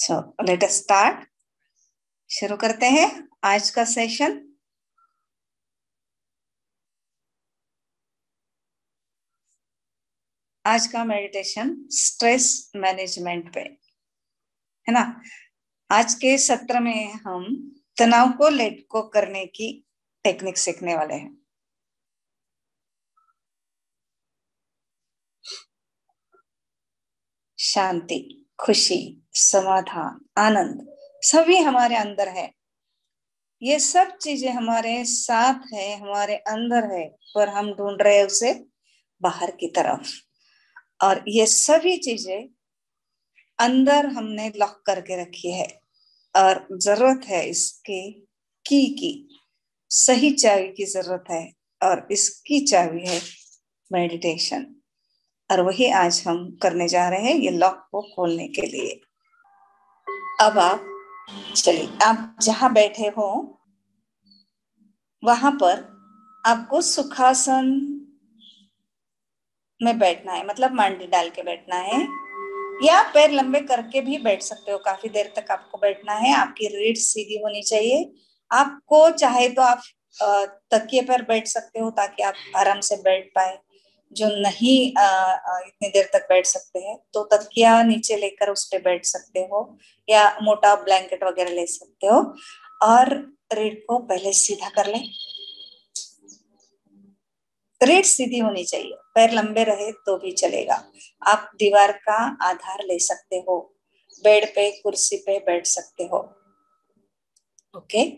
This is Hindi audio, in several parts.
So let us start. शुरू करते हैं आज का सेशन। आज का मेडिटेशन स्ट्रेस मैनेजमेंट पे है ना। आज के सत्र में हम तनाव को लेट को करने की टेक्निक सीखने वाले हैं। शांति, खुशी, समाधान, आनंद सभी हमारे अंदर है। ये सब चीजें हमारे साथ है, हमारे अंदर है, पर हम ढूंढ रहे हैं उसे बाहर की तरफ। और ये सभी चीजें अंदर हमने लॉक करके रखी है और जरूरत है इसके की सही चाबी की जरूरत है। और इसकी चाबी है मेडिटेशन। और वही आज हम करने जा रहे हैं ये लॉक को खोलने के लिए। अब चलिए, आप जहां बैठे हो वहां पर आपको सुखासन में बैठना है, मतलब मांडी डाल के बैठना है, या पैर लंबे करके भी बैठ सकते हो। काफी देर तक आपको बैठना है। आपकी रीढ़ सीधी होनी चाहिए। आपको चाहे तो आप तकिए पर बैठ सकते हो ताकि आप आराम से बैठ पाए। जो नहीं इतनी देर तक बैठ सकते हैं तो तकिया नीचे लेकर उस पे बैठ सकते हो, या मोटा ब्लैंकेट वगैरह ले सकते हो। और रीढ़ को पहले सीधा कर ले। रीढ़ सीधी होनी चाहिए, पैर लंबे रहे तो भी चलेगा। आप दीवार का आधार ले सकते हो, बेड पे, कुर्सी पे बैठ सकते हो। ओके।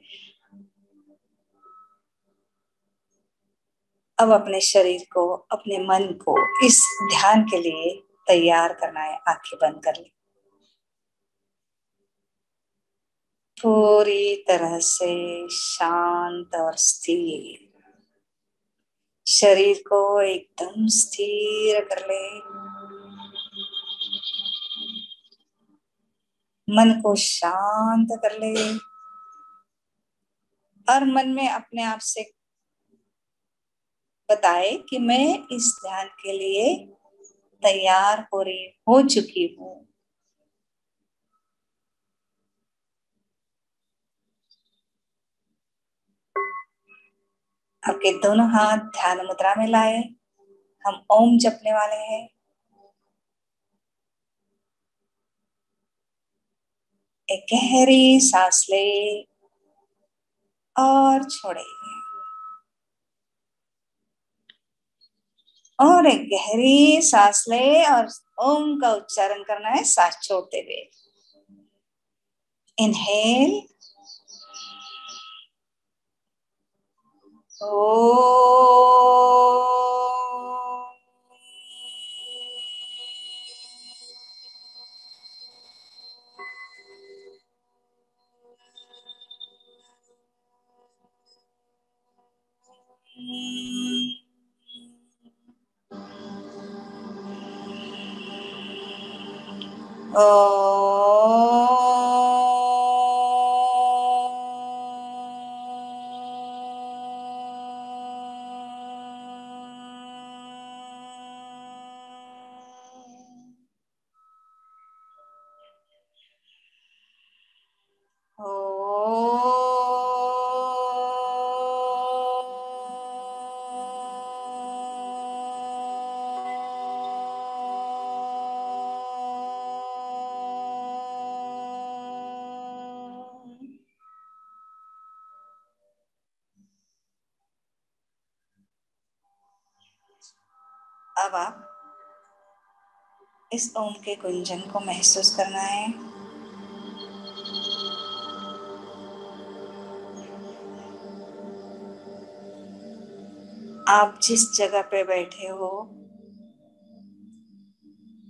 अब अपने शरीर को, अपने मन को इस ध्यान के लिए तैयार करना है। आंखें बंद कर ले, पूरी तरह से शांत और स्थिर। शरीर को एकदम स्थिर कर ले। मन को शांत कर ले और मन में अपने आप से बताए कि मैं इस ध्यान के लिए तैयार हो चुकी हूँ। आपके दोनों हाथ ध्यान मुद्रा में लाए। हम ओम जपने वाले हैं। एक गहरी सांस ले और छोड़े, और एक गहरी सांस ले और ओम का उच्चारण करना है सांस छोड़ते हुए। इनहेल, अब आप इस ओम के गुंजन को महसूस करना है। आप जिस जगह पे बैठे हो,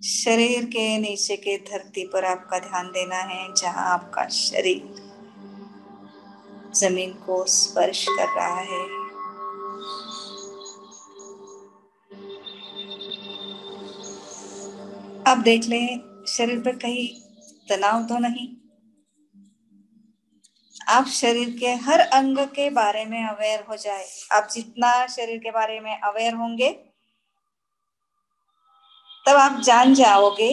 शरीर के नीचे के धरती पर आपका ध्यान देना है, जहां आपका शरीर जमीन को स्पर्श कर रहा है। आप देख लें शरीर पर कहीं तनाव तो नहीं। आप शरीर के हर अंग के बारे में अवेयर हो जाए। आप जितना शरीर के बारे में अवेयर होंगे तब आप जान जाओगे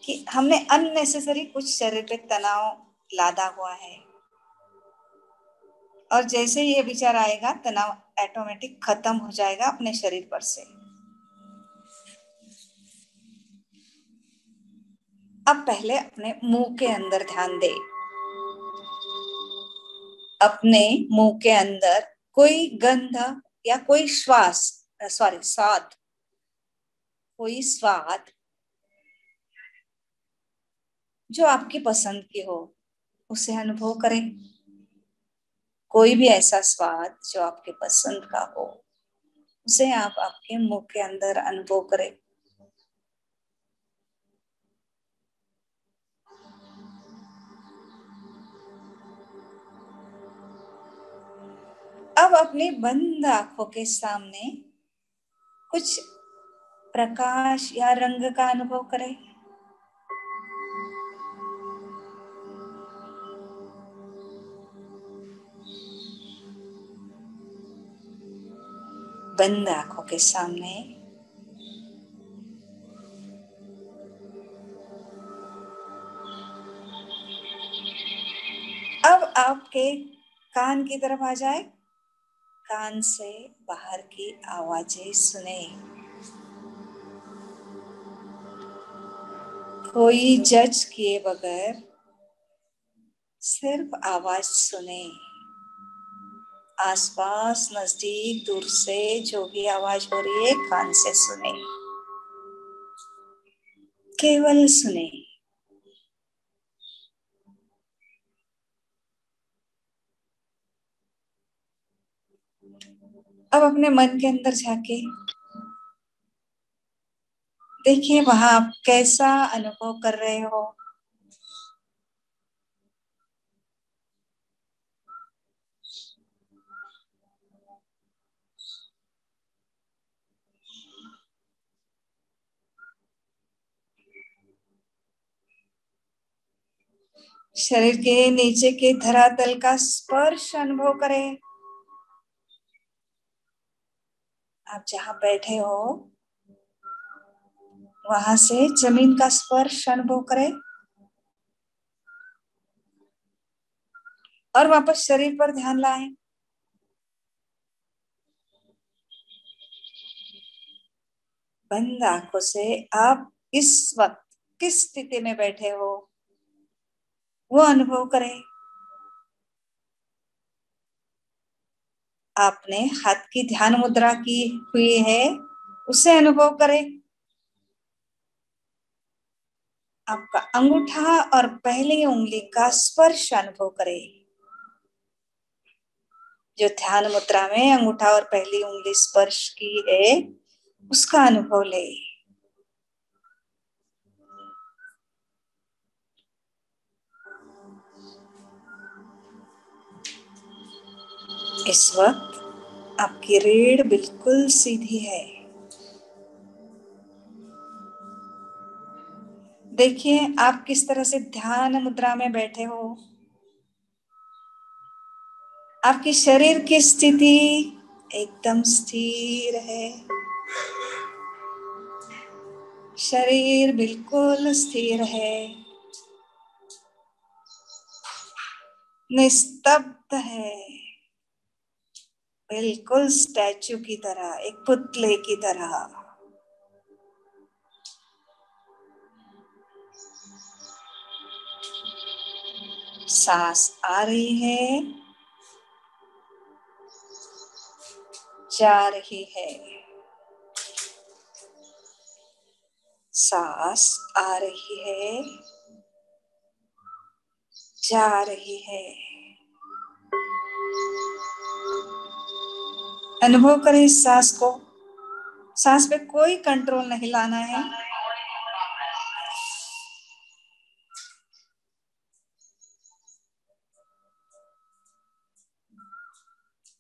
कि हमने अननेसेसरी कुछ शरीर पे तनाव लादा हुआ है, और जैसे ही ये विचार आएगा तनाव ऑटोमेटिक खत्म हो जाएगा अपने शरीर पर से। अब पहले अपने मुंह के अंदर ध्यान दे। अपने मुंह के अंदर कोई गंध या कोई स्वाद, कोई स्वाद जो आपकी पसंद की हो उसे अनुभव करें। कोई भी ऐसा स्वाद जो आपके पसंद का हो उसे आप आपके मुंह के अंदर अनुभव करें। अब अपनी बंद आंखों के सामने कुछ प्रकाश या रंग का अनुभव करें। बंद आंखों के सामने अब आपके कान की तरफ आ जाए। कान से बाहर की आवाजें सुने। कोई जज किए बगैर सिर्फ आवाज सुने। आसपास, नजदीक, दूर से जो भी आवाज हो रही है कान से सुने, केवल सुने। अब अपने मन के अंदर झाके देखिए वहां आप कैसा अनुभव कर रहे हो। शरीर के नीचे के धरातल का स्पर्श अनुभव करें। आप जहां बैठे हो वहां से जमीन का स्पर्श अनुभव करें और वापस शरीर पर ध्यान लाएं। बंद आंखों से आप इस वक्त किस स्थिति में बैठे हो वो अनुभव करें। आपने हाथ की ध्यान मुद्रा की हुई है उसे अनुभव करें। आपका अंगूठा और पहली उंगली का स्पर्श अनुभव करें। जो ध्यान मुद्रा में अंगूठा और पहली उंगली स्पर्श की है उसका अनुभव ले। इस वक्त आपकी रीढ़ बिल्कुल सीधी है। देखिए आप किस तरह से ध्यान मुद्रा में बैठे हो। आपकी शरीर की स्थिति एकदम स्थिर है। शरीर बिल्कुल स्थिर है, निस्तब्ध है, बिल्कुल स्टैचू की तरह, एक पुतले की तरह। सांस आ रही है, जा रही है। सांस आ रही है, जा रही है। अनुभव करें इस सांस को। सांस पे कोई कंट्रोल नहीं लाना है।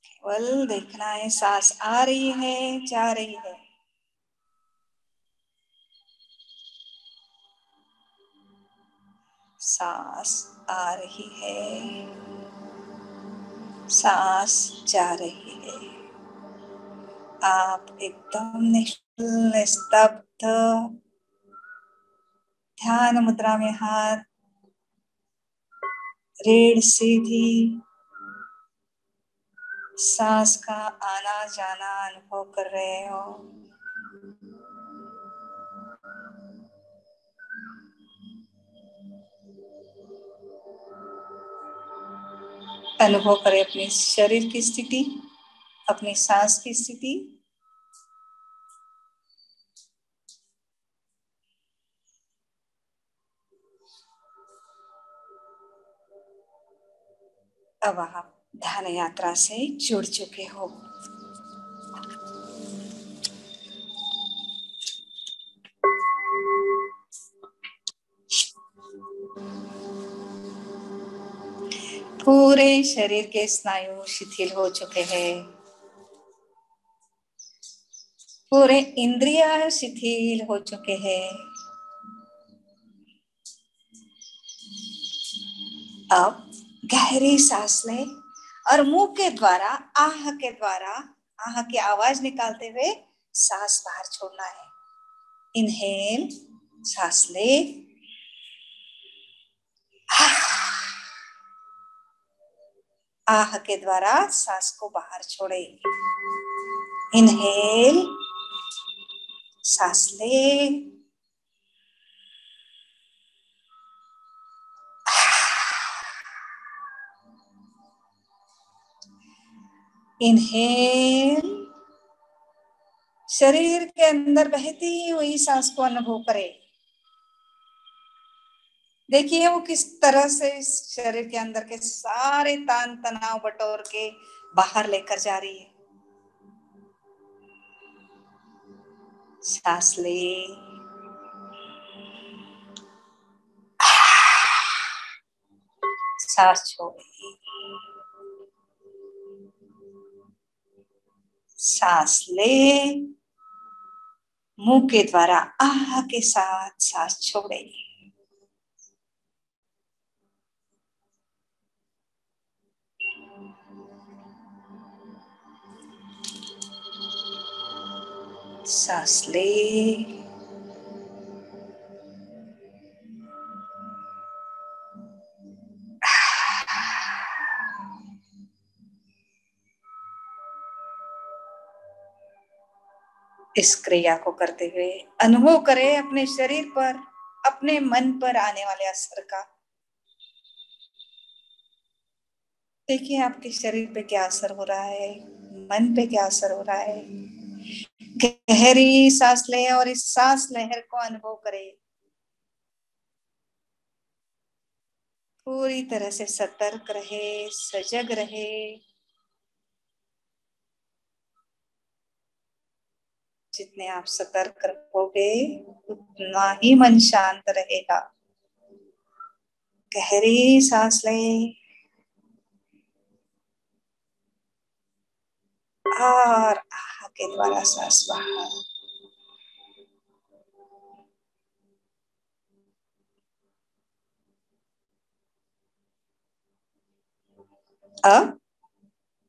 केवल देखना है सांस आ रही है, जा रही है। सांस आ रही है, सांस जा रही है। आप एकदम निश्चल, निस्तब्ध ध्यान मुद्रा में हाथ, रीढ़ सीधी, सांस का आना जाना अनुभव कर रहे हो। अनुभव करें अपने शरीर की स्थिति, अपनी सांस की स्थिति। अब आप ध्यान यात्रा से जुड़ चुके हो। पूरे शरीर के स्नायु शिथिल हो चुके हैं, पूरे इंद्रिय शिथिल हो चुके हैं। अब गहरी सांस लें और मुंह के द्वारा आह की आवाज निकालते हुए सांस बाहर छोड़ना है। इनहेल, सांस ले, आह के द्वारा सांस को बाहर छोड़े। इनहेल, सांस ले, इनहेल, शरीर के अंदर बहती हुई सांस को अनुभव करें। देखिए वो किस तरह से इस शरीर के अंदर के सारे तान तनाव बटोर के बाहर लेकर जा रही है। सांस ले, सांस छोड़े, सांस ले, मुंह के द्वारा आह के साथ सांस छोड़े। सांस ले, इस क्रिया को करते हुए अनुभव करें अपने शरीर पर, अपने मन पर आने वाले असर का। देखिए आपके शरीर पे क्या असर हो रहा है, मन पे क्या असर हो रहा है। गहरी सांस लें और इस सांस लहर को अनुभव करें। पूरी तरह से सतर्क रहे, सजग रहे। जितने आप सतर्क रहोगे उतना ही मन शांत रहेगा। गहरी सांस लें और आह के द्वारा सांस बाहर। अब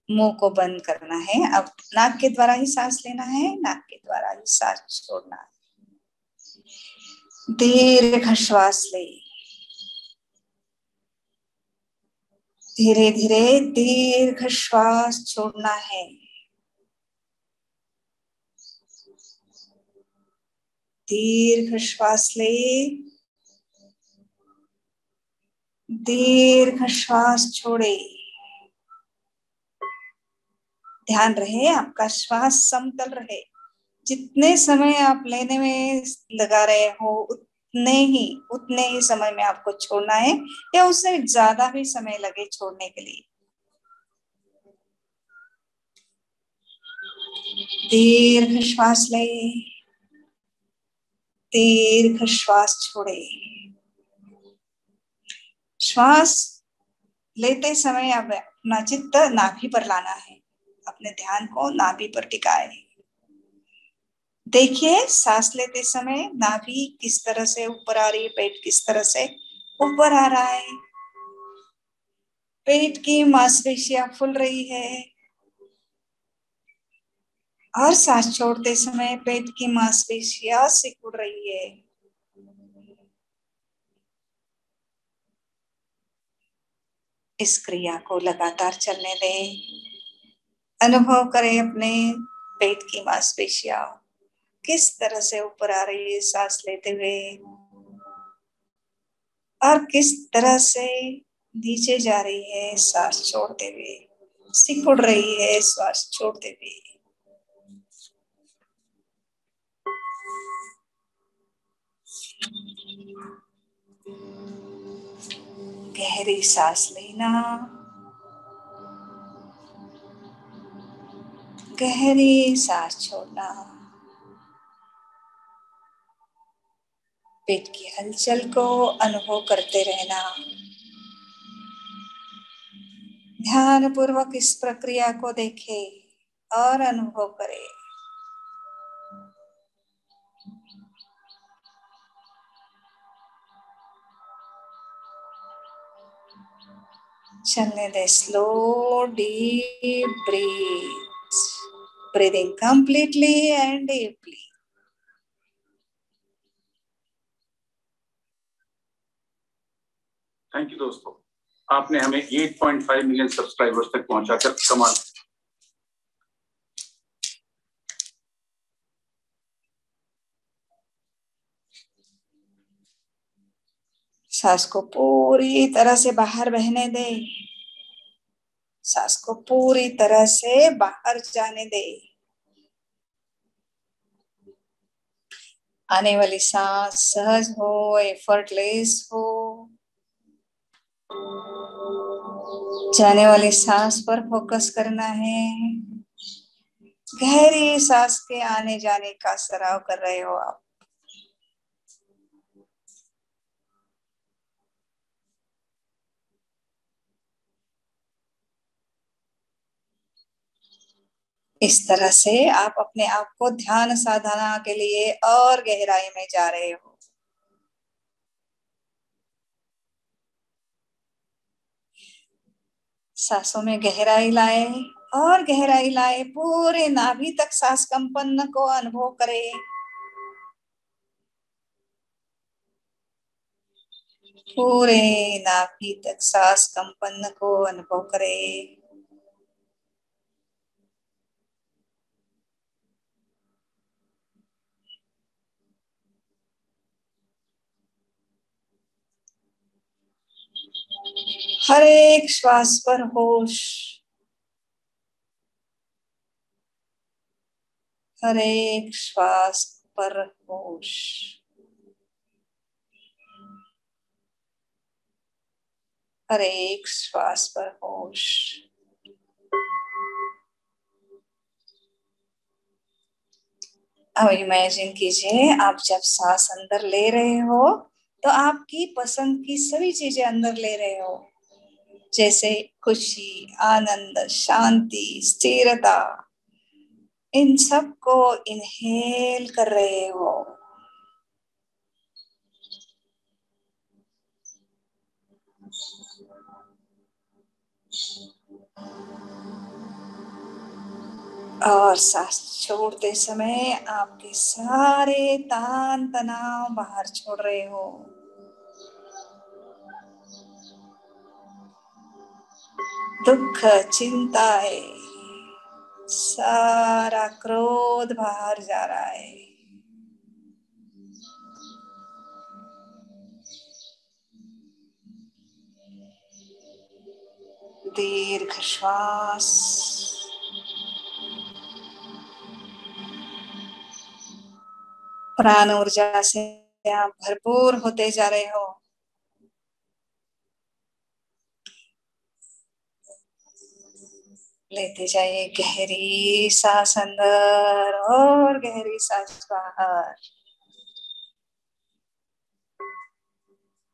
मुंह को बंद करना है। अब नाक के द्वारा ही सांस लेना है, नाक के द्वारा ही सांस छोड़ना है। दीर्घ श्वास ले, धीरे धीरे दीर्घ श्वास छोड़ना है। दीर्घ श्वास ले, दीर्घ श्वास छोड़े। ध्यान रहे आपका श्वास समतल रहे। जितने समय आप लेने में लगा रहे हो उतने ही समय में आपको छोड़ना है, या उससे ज्यादा भी समय लगे छोड़ने के लिए। दीर्घ श्वास ले, दीर्घ श्वास छोड़े। श्वास लेते समय अब अपना चित्त नाभि पर लाना है। अपने ध्यान को नाभि पर टिकाए। देखिए सांस लेते समय नाभि किस तरह से ऊपर आ रही है, पेट किस तरह से ऊपर आ रहा है। पेट की मांसपेशियां फूल रही है और सांस छोड़ते समय पेट की मांसपेशियां सिकुड़ रही है। इस क्रिया को लगातार चलने दें। अनुभव करें अपने पेट की मांसपेशियां किस तरह से ऊपर आ रही है सांस लेते हुए और किस तरह से नीचे जा रही है सांस छोड़ते हुए, सिकुड़ रही है श्वास छोड़ते हुए। गहरी सांस लेना, गहरी सांस छोड़ना, पेट की हलचल को अनुभव करते रहना। ध्यान पूर्वक इस प्रक्रिया को देखें और अनुभव करें। चलने दे slow deep breath, breathing completely and deeply. Thank you दोस्तों, आपने हमें 8.5 मिलियन सब्सक्राइबर्स तक पहुंचाकर कमाल। सांस को पूरी तरह से बाहर बहने दे, सांस को पूरी तरह से बाहर जाने दे। आने वाली सांस सहज हो, एफर्टलेस हो। जाने वाली सांस पर फोकस करना है। गहरी सांस के आने जाने का सराव कर रहे हो आप। इस तरह से आप अपने आप को ध्यान साधना के लिए और गहराई में जा रहे हो। सांसों में गहराई लाए और गहराई लाए, पूरे नाभि तक सांस कंपन को अनुभव करें। पूरे नाभि तक सांस कंपन को अनुभव करें। हर एक श्वास पर होश, हर एक श्वास पर होश। हर एक श्वास पर होश। अब इमेजिन कीजिए, आप जब सांस अंदर ले रहे हो तो आपकी पसंद की सभी चीजें अंदर ले रहे हो, जैसे खुशी, आनंद, शांति, स्थिरता। इन सब को इनहेल कर रहे हो। और सांस छोड़ते समय आपके सारे तान तनाव बाहर छोड़ रहे हो। दुख, चिंताएं, सारा क्रोध बाहर जा रहा है। दीर्घ श्वास, प्राण ऊर्जा से आप भरपूर होते जा रहे हो। लेते जाइए गहरी सांस अंदर और गहरी सांस बाहर।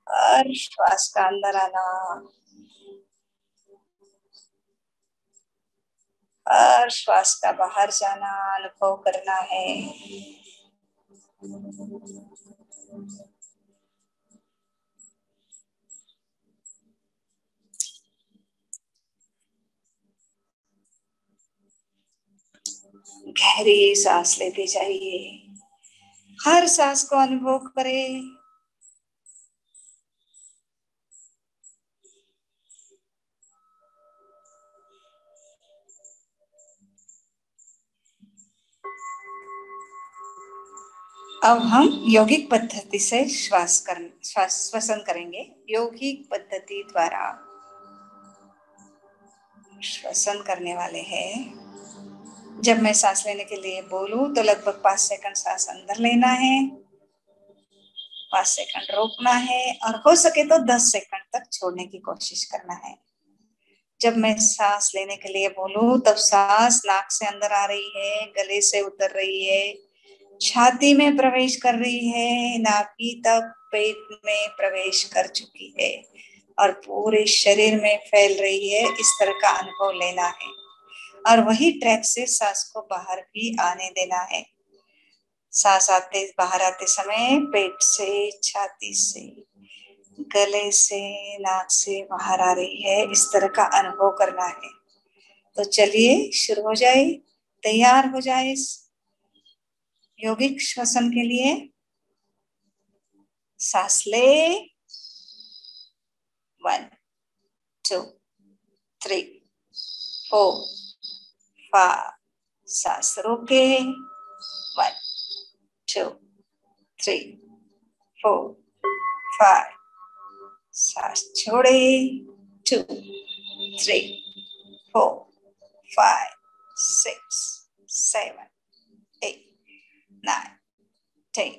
और श्वास का अंदर आना और श्वास का बाहर जाना अनुभव करना है। गहरी सांस लेते जाइए, हर सांस को अनुभव करें। अब हम यौगिक पद्धति से श्वसन करेंगे। यौगिक पद्धति द्वारा श्वसन करने वाले हैं। जब मैं सांस लेने के लिए बोलूं तो लगभग 5 सेकंड सांस अंदर लेना है, 5 सेकंड रोकना है और हो सके तो 10 सेकंड तक छोड़ने की कोशिश करना है। जब मैं सांस लेने के लिए बोलूं तब सांस नाक से अंदर आ रही है, गले से उतर रही है, छाती में प्रवेश कर रही है, नाभि तक पेट में प्रवेश कर चुकी है और पूरे शरीर में फैल रही है। इस तरह का अनुभव लेना है और वही ट्रैक से सांस को बाहर भी आने देना है। सांस आते बाहर आते समय पेट से, छाती से, गले से, नाक से बाहर आ रही है, इस तरह का अनुभव करना है। तो चलिए शुरू हो जाए, तैयार हो जाए यौगिक श्वसन के लिए। सांस ले, 1 2 3 4 5, सांस रोके, 1 2 3 4 5, सांस छोड़े, 2 3 4 5 6 7 8 9 10.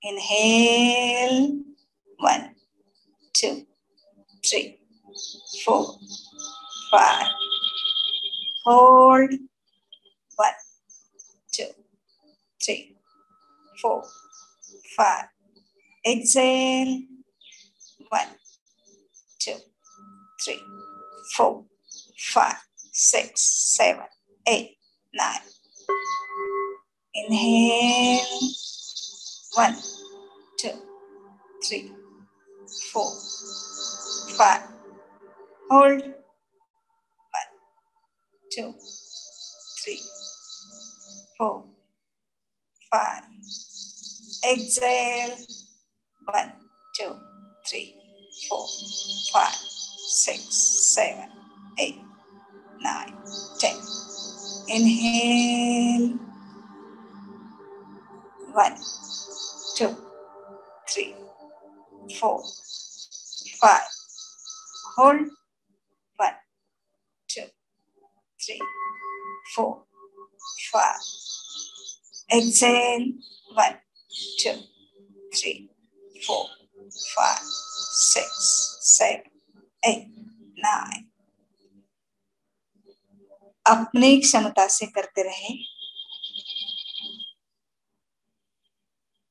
Inhale, 1 2 3 4 5. Hold, 1 2 3 4 5. Exhale, 1 2 3 4 5 6 7 8 9. Inhale, 1 2 3 4 5. Hold, 1 2 3 4 5. Exhale, 1 2 3 4 5 6 7 8 9 10. Inhale, 1 2 3 4 5. Hold, 1 2 3 4 5. Exhale, 1 2 3 4 5 6 7 8 9. अपनी क्षमता से करते रहे।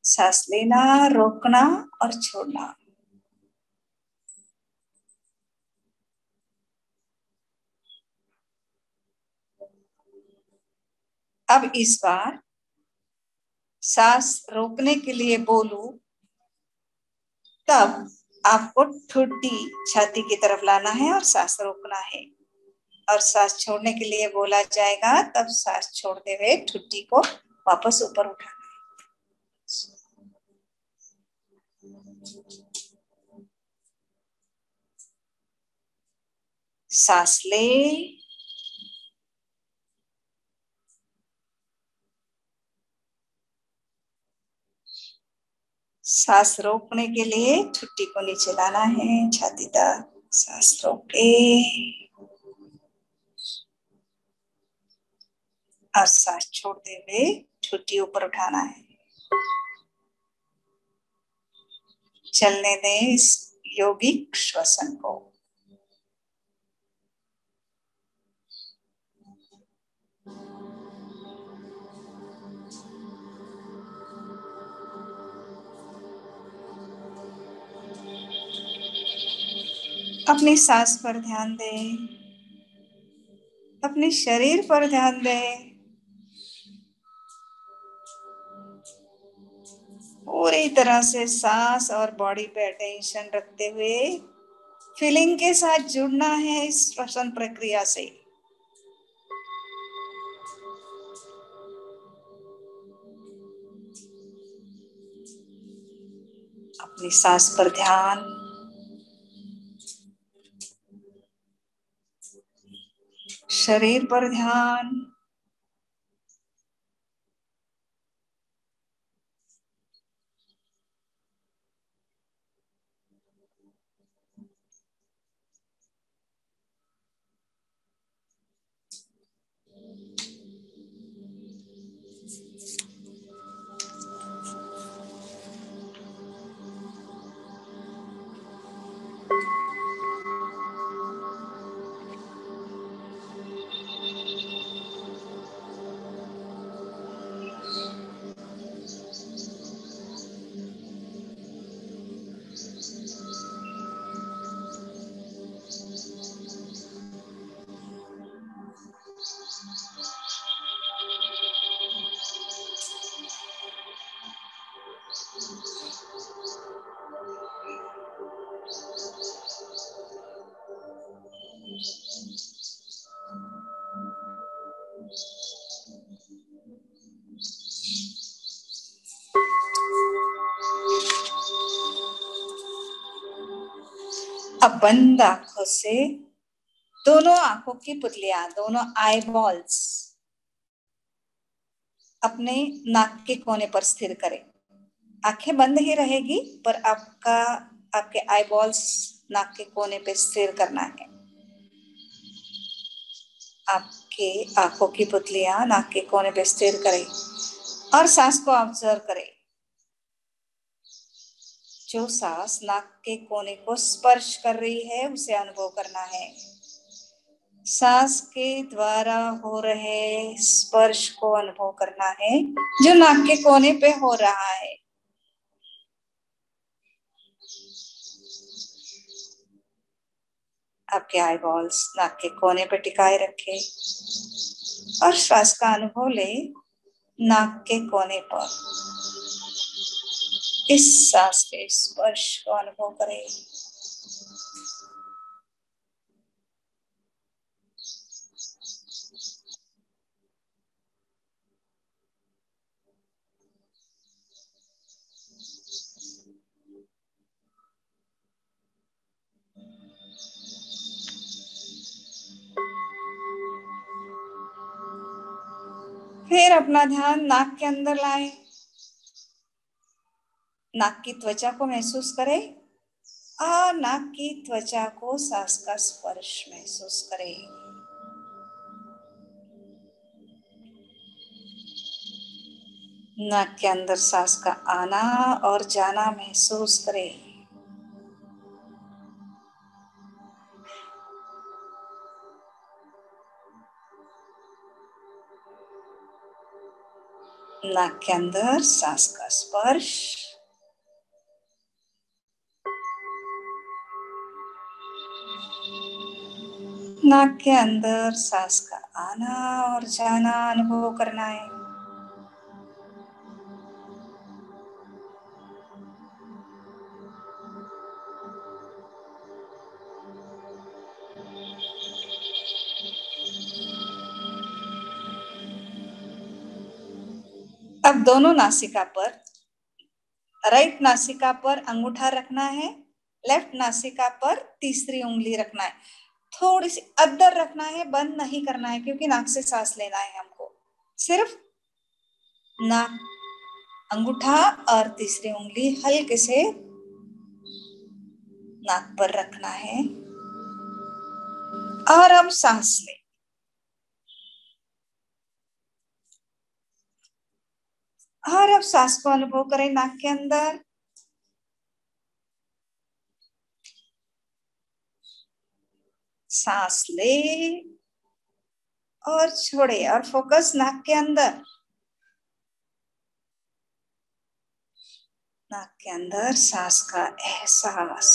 सांस लेना, रोकना और छोड़ना। अब इस बार सांस रोकने के लिए बोलूं तब आपको ठुड्डी छाती की तरफ लाना है और सांस रोकना है, और सांस छोड़ने के लिए बोला जाएगा तब सांस छोड़ते हुए ठुड्डी को वापस ऊपर उठाना है। सांस ले, सांस रोकने के लिए ठुड्डी को नीचे लाना है, छाती तक। सांस रोके और सांस छोड़ते हुए ठुड्डी ऊपर उठाना है। चलने दें इस यौगिक श्वसन को। अपनी सांस पर ध्यान दें, अपने शरीर पर ध्यान दें। पूरी तरह से सांस और बॉडी पे अटेंशन रखते हुए फीलिंग के साथ जुड़ना है इस श्वसन प्रक्रिया से। अपनी सांस पर ध्यान, शरीर पर ध्यान, अब बंद आंखों से दोनों आंखों की पुतलियां, दोनों आई बॉल्स अपने नाक के कोने पर स्थिर करें। आंखें बंद ही रहेगी पर आपके आई बॉल्स नाक के कोने पे स्थिर करना है। आपके आंखों की पुतलियां नाक के कोने पे स्थिर करें और सांस को ऑब्जर्व करें। जो सांस नाक के कोने को स्पर्श कर रही है उसे अनुभव करना है। सांस के द्वारा हो रहे स्पर्श को अनुभव करना है जो नाक के कोने पे हो रहा है। आपके आई बॉल्स नाक के कोने पे टिकाए रखें और श्वास का अनुभव ले नाक के कोने पर। इस सांस के स्पर्श को अनुभव करें। फिर अपना ध्यान नाक के अंदर लाएं। नाक की त्वचा को महसूस करें और नाक की त्वचा को सांस का स्पर्श महसूस करें। नाक के अंदर सांस का आना और जाना महसूस करें। नाक के अंदर सांस का स्पर्श, नाक के अंदर सांस का आना और जाना अनुभव करना है। अब दोनों नासिका पर, राइट नासिका पर अंगूठा रखना है, लेफ्ट नासिका पर तीसरी उंगली रखना है। थोड़ी सी अद्दर रखना है, बंद नहीं करना है क्योंकि नाक से सांस लेना है हमको। सिर्फ नाक, अंगूठा और तीसरी उंगली हल्के से नाक पर रखना है और अब सांस लें। और अब सांस को अनुभव करें नाक के अंदर। सांस ले और छोड़े और फोकस नाक के अंदर। नाक के अंदर सांस का एहसास।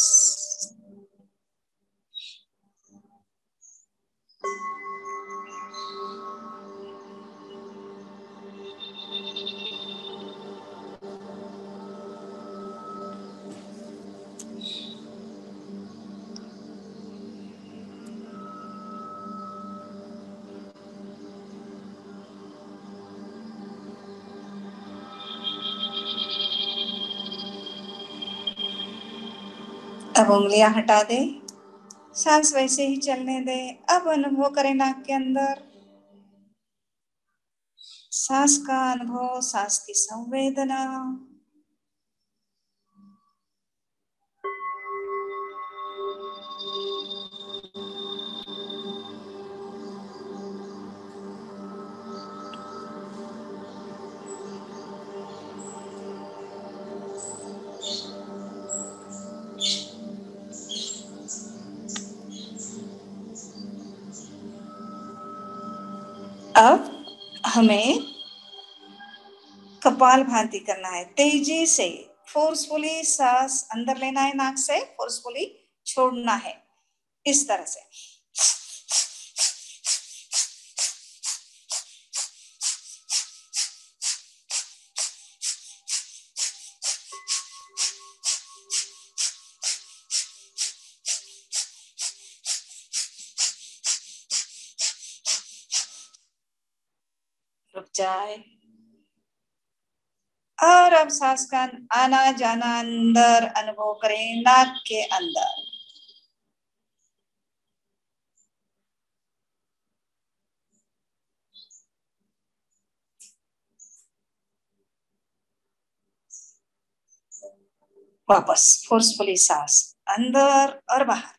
अब उंगलियां हटा दे, सांस वैसे ही चलने दे। अब अनुभव करें नाक के अंदर सांस का अनुभव, सांस की संवेदना। अब हमें कपाल भाती करना है। तेजी से फोर्सफुली सांस अंदर लेना है, नाक से फोर्सफुली छोड़ना है, इस तरह से। रुक जाए और अब सांस का आना जाना अंदर अनुभव करें नाक के अंदर। वापस फोर्सफुली सांस अंदर और बाहर।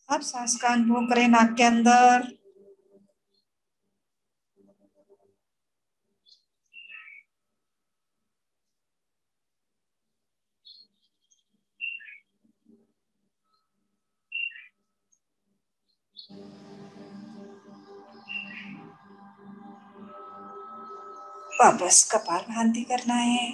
अब सांस का अनुभव करें नाक के अंदर, वापस कपाल भाती करना है।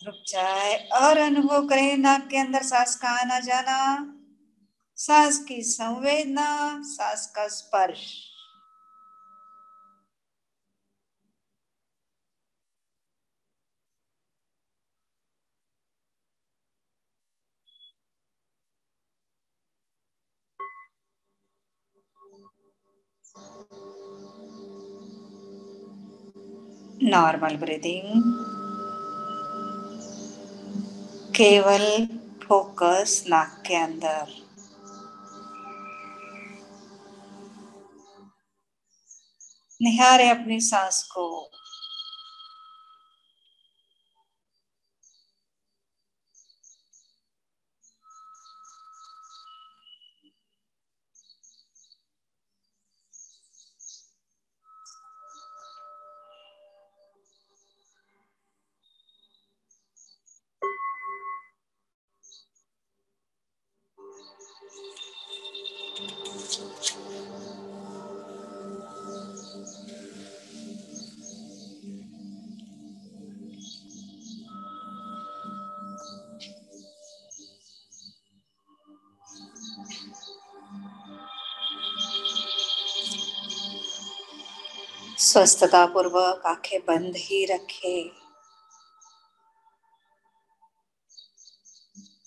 रुक जाए और अनुभव करें नाक के अंदर सांस का आना जाना, सांस की संवेदना, सांस का स्पर्श। नॉर्मल ब्रीदिंग, केवल फोकस नाक के अंदर। निहारे अपनी सांस को। स्वस्थता पूर्वक आंखें बंद ही रखे।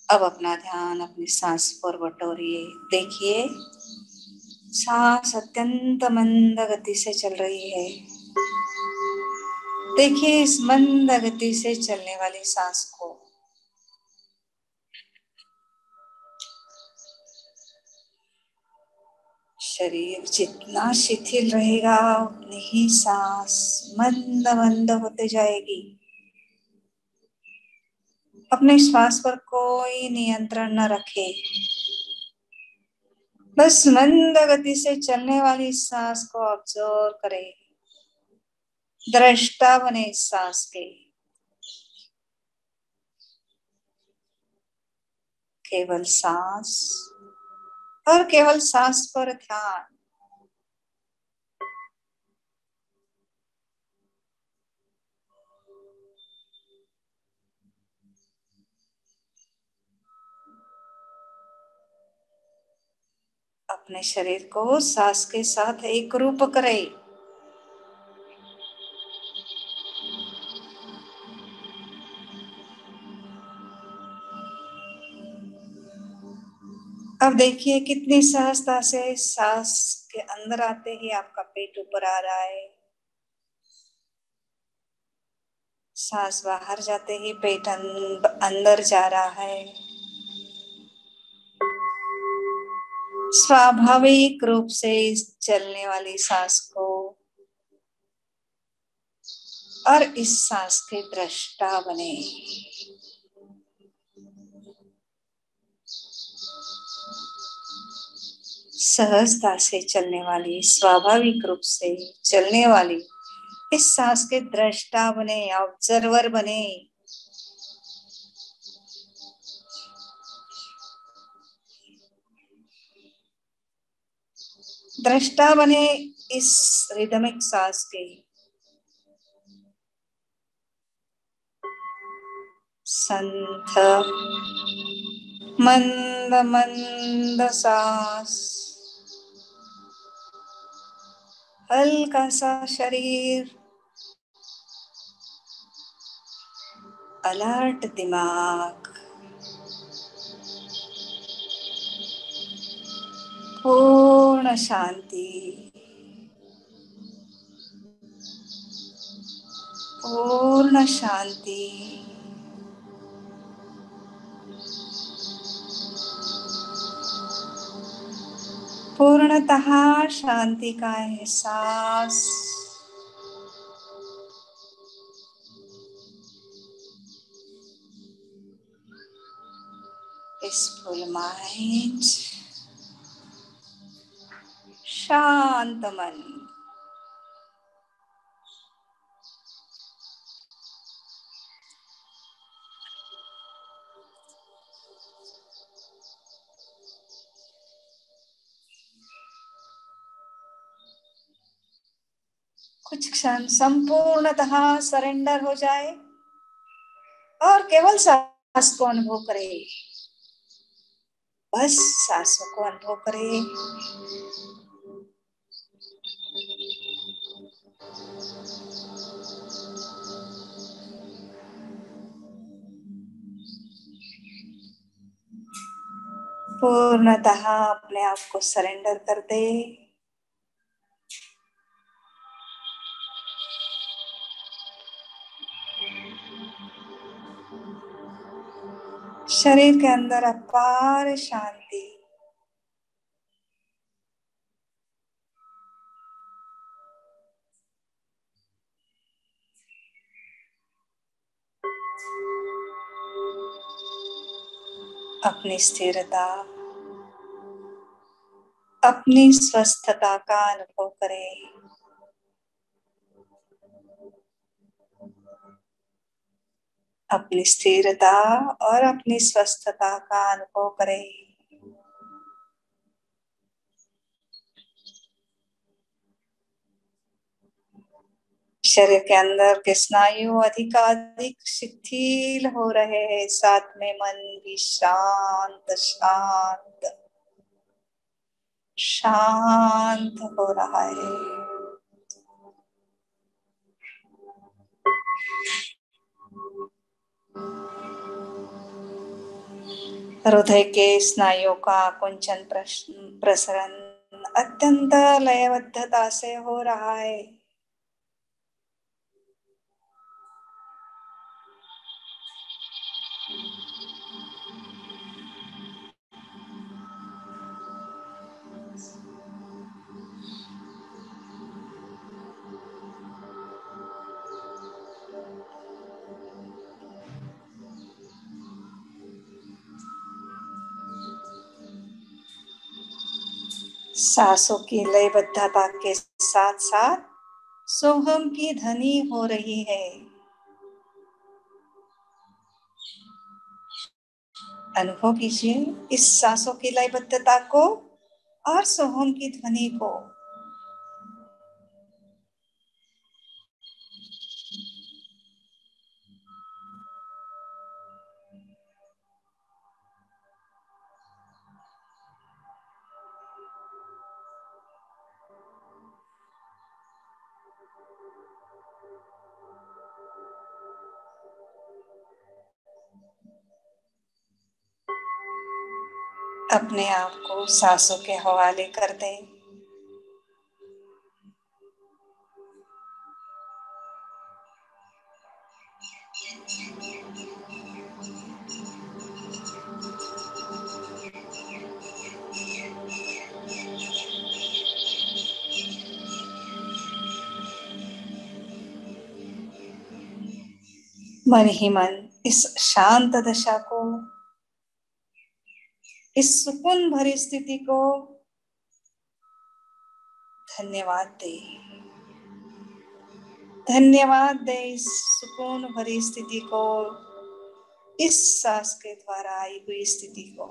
अब अपना ध्यान अपनी सांस पर बटोरिए। देखिए सांस अत्यंत मंद गति से चल रही है। देखिए इस मंद गति से चलने वाली सांस को। शरीर जितना शिथिल रहेगा उतनी ही सांस मंद मंद होते जाएगी। अपने श्वास पर कोई नियंत्रण न रखे, बस मंद गति से चलने वाली सांस को ऑब्जर्व करें। दृष्टा बने इस सांस के। केवल सांस और केवल सांस पर ध्यान। अपने शरीर को सांस के साथ एक रूप करें। अब देखिए कितनी सहजता से सांस के अंदर आते ही आपका पेट ऊपर आ रहा है, सांस बाहर जाते ही पेट अंदर जा रहा है। स्वाभाविक रूप से चलने वाली सांस को और इस सांस के दृष्टा बने। सहजता से चलने वाली, स्वाभाविक रूप से चलने वाली इस सांस के दृष्टा बने, ऑब्जर्वर बने। दृष्टा बने इस रिदमिक सांस के। संथ मंद मंद सांस हल्का सा शरीर, अलर्ट दिमाग, पूर्ण शांति, पूर्ण शांति। पूर्णतः शांति का एहसास। पीसफुल माइंड, शांत मन। कुछ क्षण संपूर्णतः सरेंडर हो जाए और केवल सांस को अनुभव करें। बस सांसों को अनुभव करें। पूर्णतः अपने आप को सरेंडर कर दे। शरीर के अंदर अपार शांति। अपनी स्थिरता, अपनी स्वस्थता का अनुभव करें। अपनी स्थिरता और अपनी स्वस्थता का अनुभव करें। शरीर के अंदर के स्नायु अधिकाधिक शिथिल हो रहे हैं, साथ में मन भी शांत शांत शांत हो रहा है। हृदय के स्नायुओं का कुंचन प्रसरण अत्यंत लयबद्धता से हो रहा है। सांसों की लयबद्धता के साथ साथ सोहम की ध्वनि हो रही है। अनुभव कीजिए इस सांसों की लयबद्धता को और सोहम की ध्वनि को। अपने आप को सांसों के हवाले कर दें। मन ही मन इस शांत दशा को, इस सुकून भरी स्थिति को धन्यवाद दे। धन्यवाद दे इस सुकून भरी स्थिति को, इस सांस के द्वारा आई हुई स्थिति को।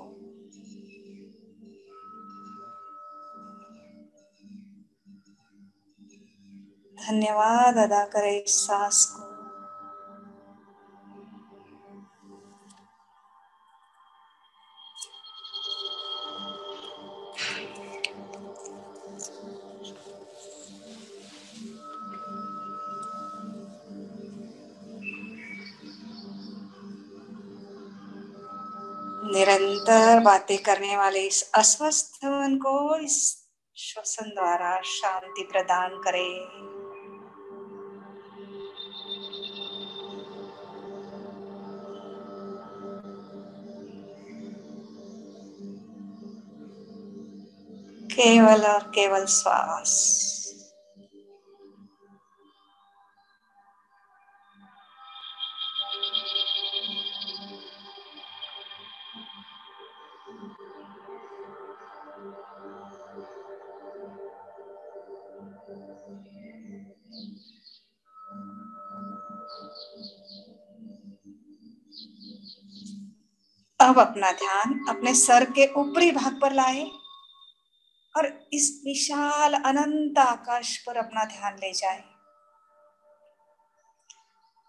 धन्यवाद अदा करें इस सांस को। निरंतर बातें करने वाले इस अस्वस्थ मन को इस श्वसन द्वारा शांति प्रदान करें। केवल और केवल श्वास। अब अपना ध्यान अपने सर के ऊपरी भाग पर लाए और इस विशाल अनंत आकाश पर अपना ध्यान ले जाए।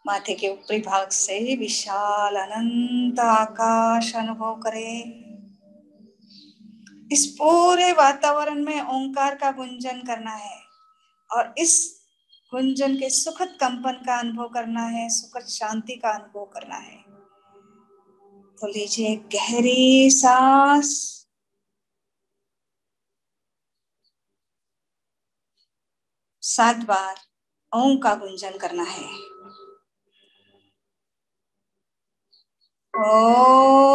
माथे के ऊपरी भाग से विशाल अनंत आकाश अनुभव करें। इस पूरे वातावरण में ओंकार का गुंजन करना है और इस गुंजन के सुखद कंपन का अनुभव करना है, सुखद शांति का अनुभव करना है। तो लीजिए गहरी सांस। 7 बार ओम का गुंजन करना है। ओ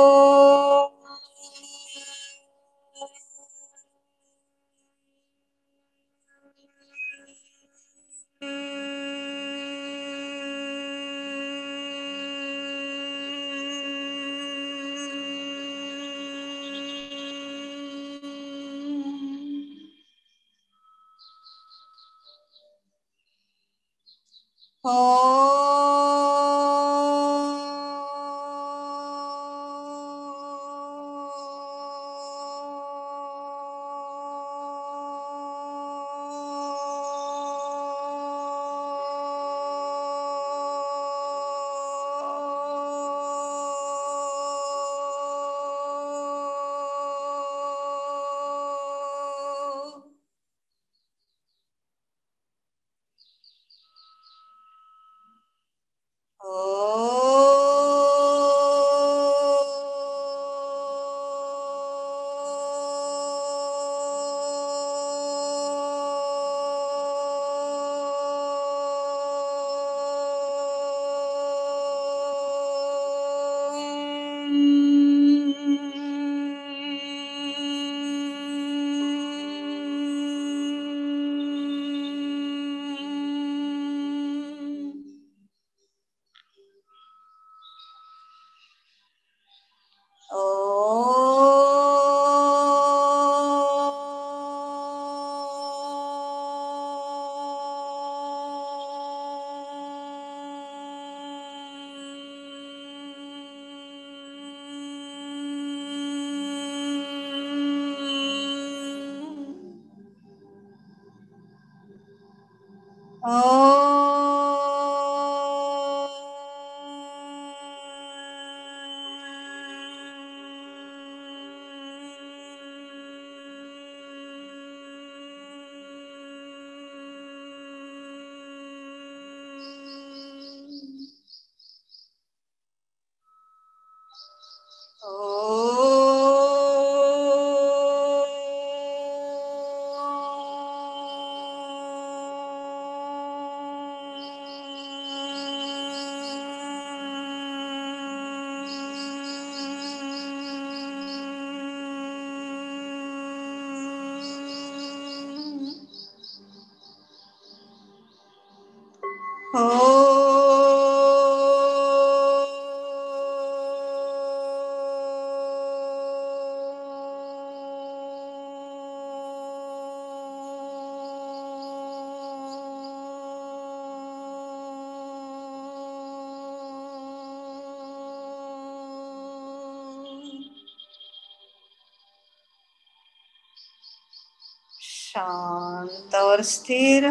शांत और स्थिर।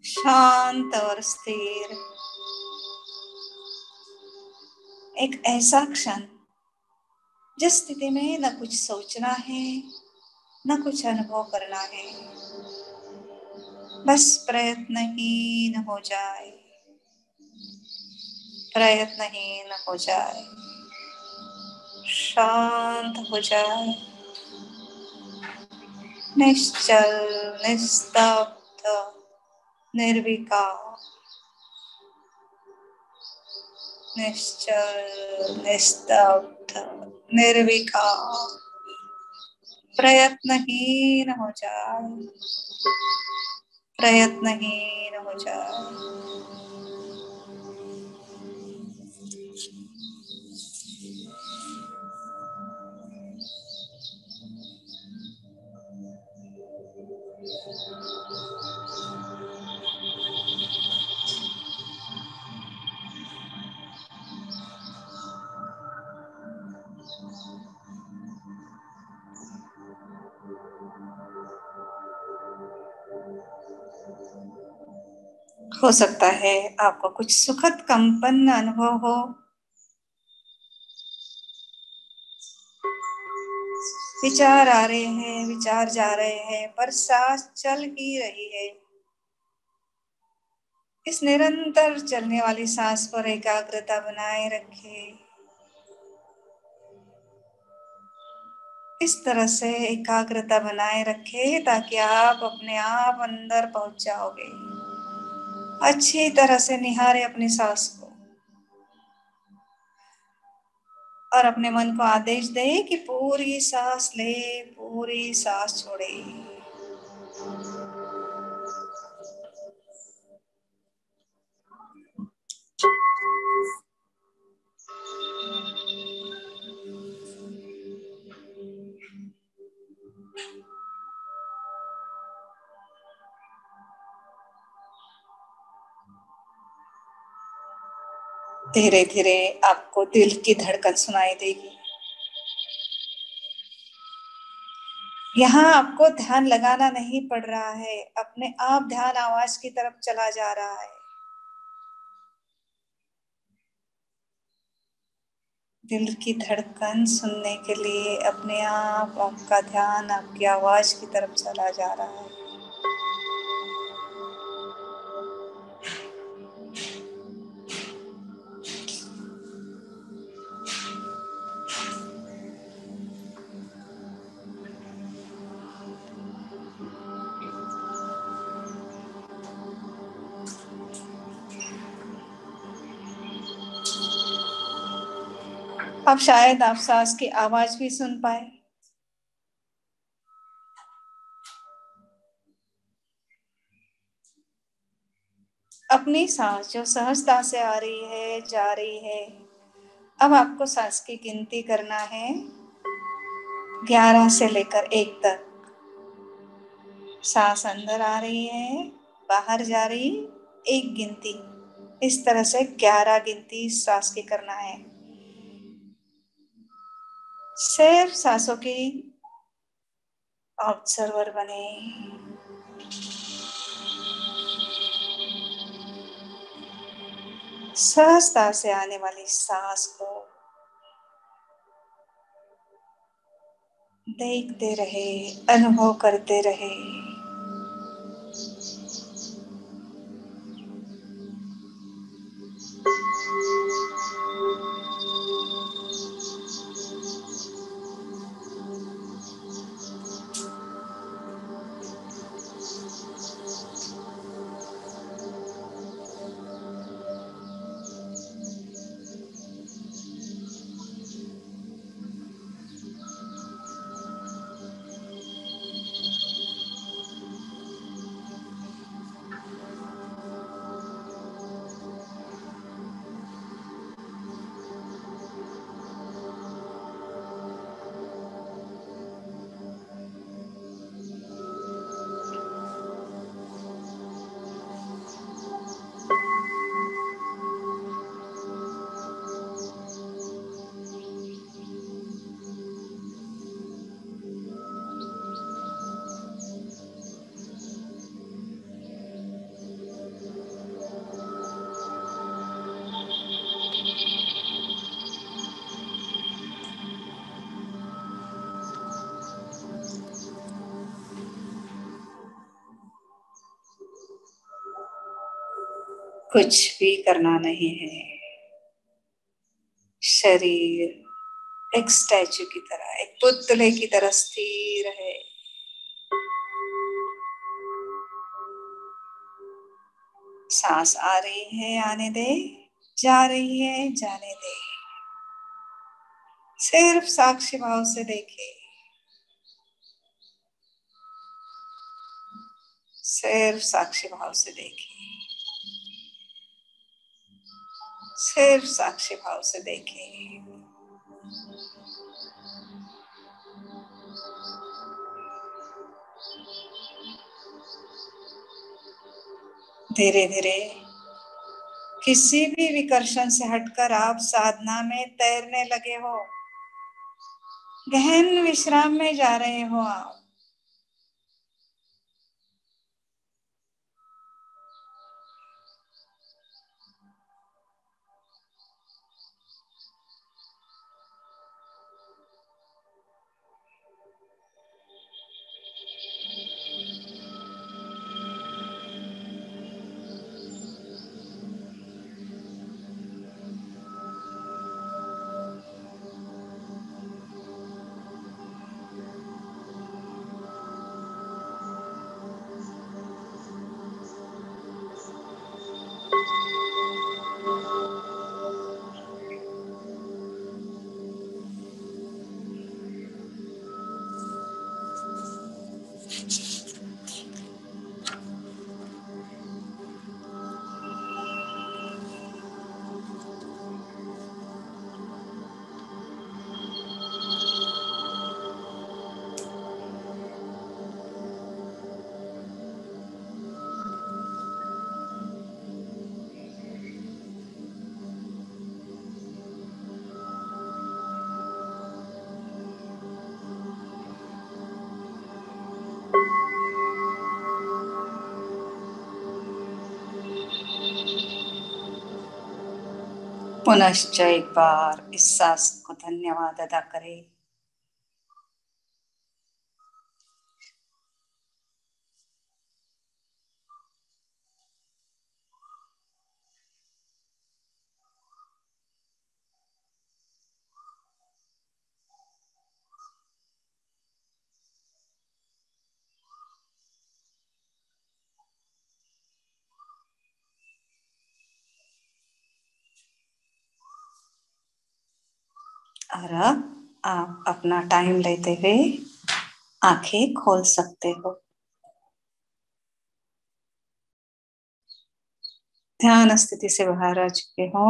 शांत और स्थिर। एक ऐसा क्षण जिस स्थिति में न कुछ सोचना है न कुछ अनुभव करना है, बस प्रयत्नहीन हो जाए, प्रयत्नहीन हो जाए, शांत हो जाए, निश्चल, निस्तब्ध, निर्विकार, निश्चल, निस्तब्ध, निर्विकार, प्रयत्नहीन हो जाए, प्रयत्नहीन हो जाए। हो सकता है आपको कुछ सुखद कंपन अनुभव हो, विचार आ रहे हैं, विचार जा रहे हैं, पर सांस चल ही रही है। इस निरंतर चलने वाली सांस पर एकाग्रता बनाए रखें। इस तरह से एकाग्रता बनाए रखें ताकि आप अपने आप अंदर पहुंच जाओगे। अच्छी तरह से निहारे अपनी सांस को और अपने मन को आदेश दे कि पूरी सांस ले, पूरी सांस छोड़े। धीरे धीरे आपको दिल की धड़कन सुनाई देगी। यहाँ आपको ध्यान लगाना नहीं पड़ रहा है, अपने आप ध्यान आवाज की तरफ चला जा रहा है। दिल की धड़कन सुनने के लिए अपने आप आपका ध्यान आपकी आवाज की तरफ चला जा रहा है। अब शायद आप सांस की आवाज भी सुन पाए। अपनी सांस जो सहजता से आ रही है, जा रही है। अब आपको सांस की गिनती करना है 11 से लेकर 1 तक। सांस अंदर आ रही है, बाहर जा रही, 1 गिनती। इस तरह से 11 गिनती सांस की करना है। सिर्फ सांसों की ऑब्जर्वर बने। सहजता से आने वाली सांस को देखते रहे, अनुभव करते रहे। कुछ भी करना नहीं है। शरीर एक स्टैचू की तरह, एक पुतले की तरह स्थिर है। सांस आ रही है, आने दे, जा रही है, जाने दे। सिर्फ साक्षी भाव से देखे, सिर्फ साक्षी भाव से देखे, सिर्फ साक्षी भाव से देखे। धीरे धीरे किसी भी विकर्षण से हटकर आप साधना में तैरने लगे हो, गहन विश्राम में जा रहे हो आप। पुनश्च एक बार इस सांस को धन्यवाद अदा करें। और अब आप अपना टाइम लेते हुए आंखें खोल सकते हो। ध्यान स्थिति से बाहर आ चुके हो।